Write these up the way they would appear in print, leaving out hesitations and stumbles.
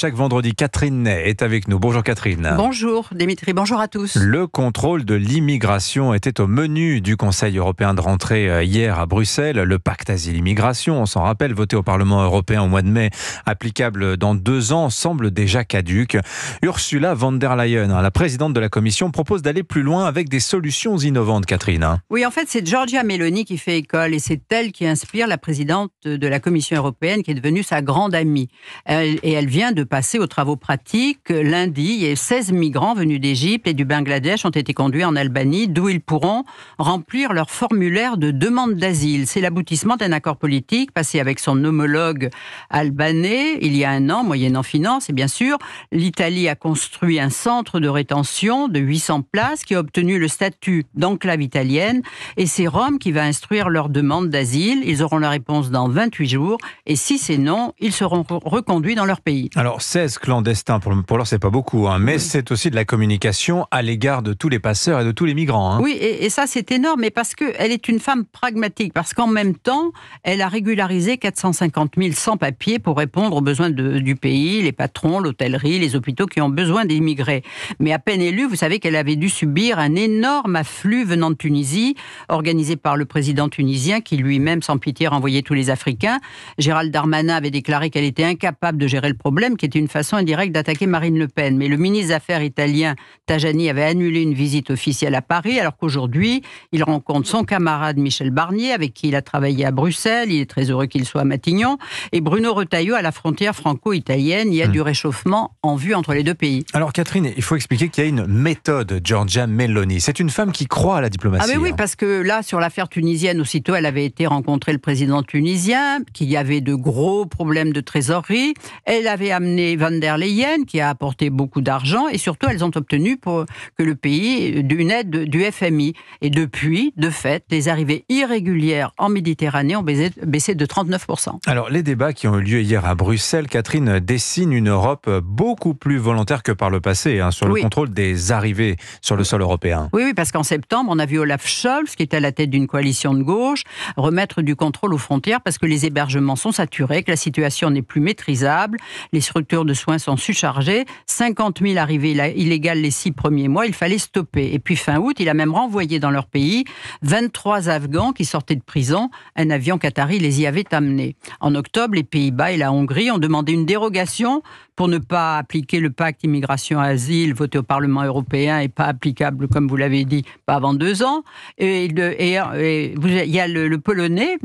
chaque vendredi, Catherine Ney est avec nous. Bonjour Catherine. Bonjour Dimitri, bonjour à tous. Le contrôle de l'immigration était au menu du Conseil européen de rentrée hier à Bruxelles. Le pacte asile-immigration, on s'en rappelle, voté au Parlement européen au mois de mai, applicable dans 2 ans, semble déjà caduque. Ursula von der Leyen, la présidente de la Commission, propose d'aller plus loin avec des solutions innovantes, Catherine. Oui, en fait, c'est Giorgia Meloni qui fait école et c'est elle qui inspire la présidente de la Commission européenne qui est devenue sa grande amie. Et elle vient de passer aux travaux pratiques. Lundi, 16 migrants venus d'Égypte et du Bangladesh ont été conduits en Albanie, d'où ils pourront remplir leur formulaire de demande d'asile. C'est l'aboutissement d'un accord politique passé avec son homologue albanais il y a 1 an, moyennant finance. Et bien sûr, l'Italie a construit un centre de rétention de 800 places qui a obtenu le statut d'enclave italienne. Et c'est Rome qui va instruire leur demande d'asile. Ils auront la réponse dans 28 jours. Et si c'est non, ils seront reconduits dans leur pays. Alors 16 clandestins, pour l'heure c'est pas beaucoup, mais c'est aussi de la communication à l'égard de tous les passeurs et de tous les migrants. Oui, et ça c'est énorme, mais parce qu'elle est une femme pragmatique, parce qu'en même temps, elle a régularisé 450 000 sans-papiers pour répondre aux besoins du pays, les patrons, l'hôtellerie, les hôpitaux qui ont besoin d'immigrés. Mais à peine élue, vous savez qu'elle avait dû subir un énorme afflux venant de Tunisie, organisé par le président tunisien qui lui-même, sans pitié, renvoyait tous les Africains. Gérald Darmanin avait déclaré qu'elle était incapable de gérer le problème, qui était une façon indirecte d'attaquer Marine Le Pen. Mais le ministre des Affaires italien, Tajani, avait annulé une visite officielle à Paris, alors qu'aujourd'hui, il rencontre son camarade Michel Barnier, avec qui il a travaillé à Bruxelles. Il est très heureux qu'il soit à Matignon. Et Bruno Retailleau, à la frontière franco-italienne. Il y a du réchauffement en vue entre les deux pays. Alors Catherine, il faut expliquer qu'il y a une méthode, Giorgia Meloni. C'est une femme qui croit à la diplomatie. Ah mais oui, parce que là, sur l'affaire tunisienne, aussitôt, elle avait été rencontrer le président tunisien, qu'il y avait de gros problèmes de trésorerie. Elle avait amené von der Leyen, qui a apporté beaucoup d'argent, et surtout, elles ont obtenu pour que le pays une aide du FMI. Et depuis, de fait, les arrivées irrégulières en Méditerranée ont baissé de 39%. Alors, les débats qui ont eu lieu hier à Bruxelles, Catherine, dessinent une Europe beaucoup plus volontaire que par le passé, sur le contrôle des arrivées sur le sol européen. Oui, parce qu'en septembre, on a vu Olaf Scholz, qui est à la tête d'une coalition de gauche, remettre du contrôle aux frontières parce que les hébergements sont saturés, que la situation n'est plus maîtrisable, les structures de soins sont surchargées, 50 000 arrivées illégales les 6 premiers mois, il fallait stopper. Et puis fin août, il a même renvoyé dans leur pays 23 Afghans qui sortaient de prison. Un avion qatari les y avait amenés. En octobre, les Pays-Bas et la Hongrie ont demandé une dérogation pour ne pas appliquer le pacte immigration-asile voté au Parlement européen et pas applicable, comme vous l'avez dit, pas avant 2 ans. Et il y a le Polonais,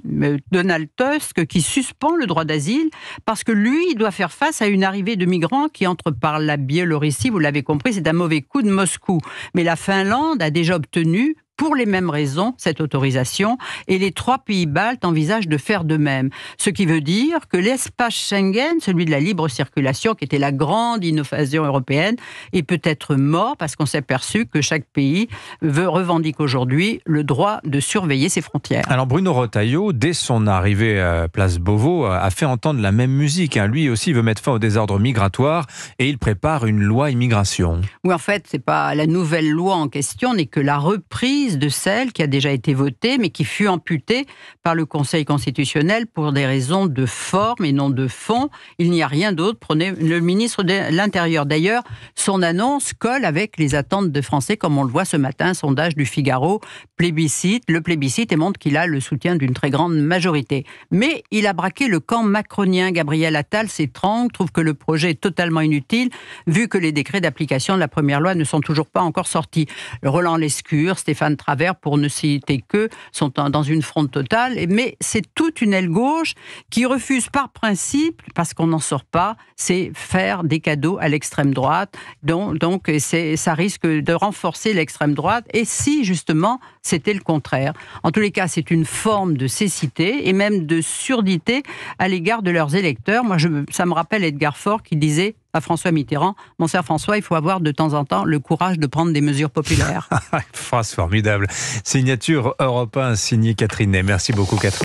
Donald Tusk, qui suspend le droit d'asile parce que lui, il doit faire face à une arrivée de migrants qui entrent par la Biélorussie. Vous l'avez compris, c'est un mauvais coup de Moscou. Mais la Finlande a déjà obtenu, pour les mêmes raisons, cette autorisation, et les 3 pays baltes envisagent de faire de même. Ce qui veut dire que l'espace Schengen, celui de la libre circulation, qui était la grande innovation européenne, est peut-être mort parce qu'on s'est aperçu que chaque pays revendique aujourd'hui le droit de surveiller ses frontières. Alors Bruno Retailleau, dès son arrivée à Place Beauvau, a fait entendre la même musique. Lui aussi veut mettre fin au désordre migratoire et il prépare une loi immigration. Oui, en fait, c'est pas la nouvelle loi en question, n'est que la reprise de celle qui a déjà été votée, mais qui fut amputée par le Conseil constitutionnel pour des raisons de forme et non de fond. Il n'y a rien d'autre, prenait le ministre de l'Intérieur. D'ailleurs, son annonce colle avec les attentes des Français, comme on le voit ce matin, sondage du Figaro, le plébiscite et montre qu'il a le soutien d'une très grande majorité. Mais il a braqué le camp macronien. Gabriel Attal s'étrangle, trouve que le projet est totalement inutile, vu que les décrets d'application de la première loi ne sont toujours pas encore sortis. Roland Lescure, Stéphane Travers, pour ne citer que, sont dans une fronde totale. Mais c'est toute une aile gauche qui refuse par principe, parce qu'on n'en sort pas, c'est faire des cadeaux à l'extrême droite. Donc ça risque de renforcer l'extrême droite. Et si, justement, c'était le contraire. En tous les cas, c'est une forme de cécité et même de surdité à l'égard de leurs électeurs. Moi, ça me rappelle Edgar Faure qui disait à François Mitterrand, « Mon cher François, il faut avoir de temps en temps le courage de prendre des mesures populaires. » Phrase formidable. Signature Europe 1, signée Catherine Ney. Merci beaucoup Catherine.